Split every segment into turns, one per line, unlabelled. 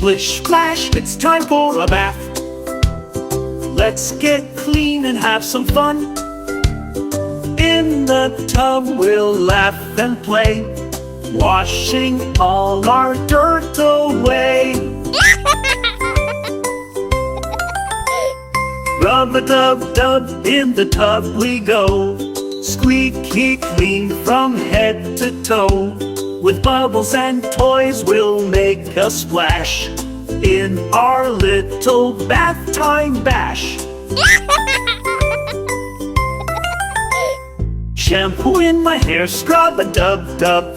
Splish, splash, it's time for a bath. Let's get clean and have some fun. In the tub we'll laugh and play, washing all our dirt away. Rub-a-dub-dub, in the tub we go, squeaky clean from head to toe. With bubbles and toys we'll make a splash in our little bath time bash. Shampoo in my hair, scrub-a-dub-dub,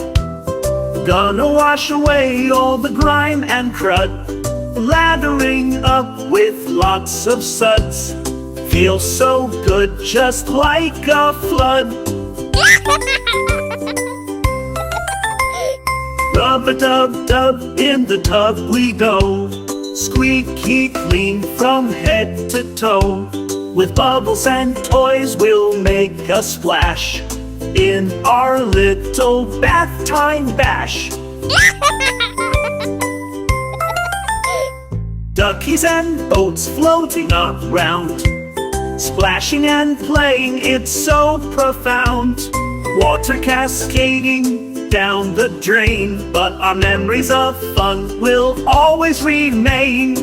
gonna wash away all the grime and crud. Lathering up with lots of suds, feels so good just like a flood. Rub-a-dub-dub, in the tub we go, squeaky clean from head to toe. With bubbles and toys we'll make a splash in our little bath time bash. Duckies and boats floating around, splashing and playing, it's so profound. Water cascading down the drain, but our memories of fun will always remain.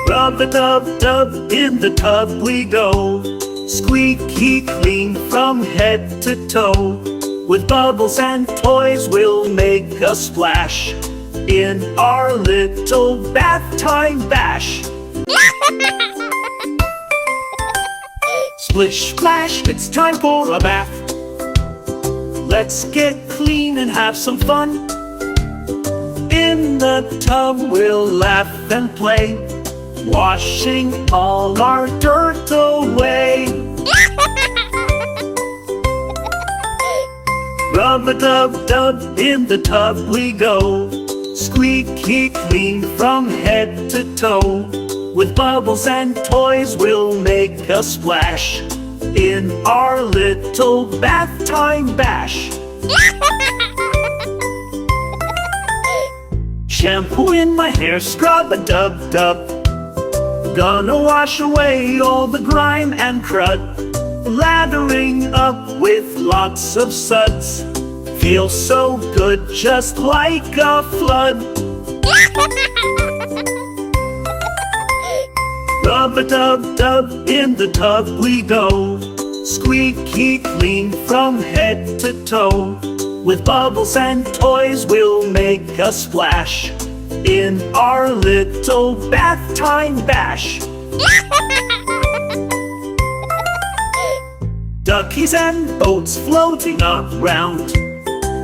Rub-a-dub-dub, in the tub we go, squeaky clean from head to toe. With bubbles and toys we'll make a splash in our little bath time bash. Splish, splash, it's time for a bath. Let's get clean and have some fun. In the tub we'll laugh and play, washing all our dirt away. Rub-a-dub-dub, in the tub we go, squeaky clean from head to toe. With bubbles and toys we'll make a splash in our little bath time bash. Shampoo in my hair, scrub-a-dub-dub, gonna wash away all the grime and crud. Lathering up with lots of suds, feels so good just like a flood. Rub-a-dub-dub, in the tub we go, squeaky clean from head to toe. With bubbles and toys we'll make a splash in our little bath time bash. Duckies and boats floating around,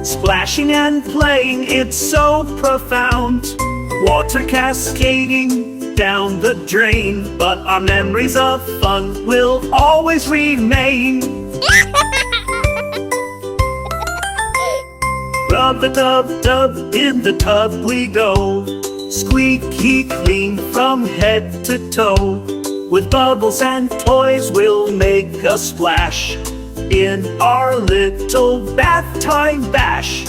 splashing and playing, it's so profound. Water cascading down the drain, but our memories of fun will always remain. Rub-a-dub-dub, in the tub we go, squeaky clean from head to toe. With bubbles and toys we'll make a splash in our little bath time bash.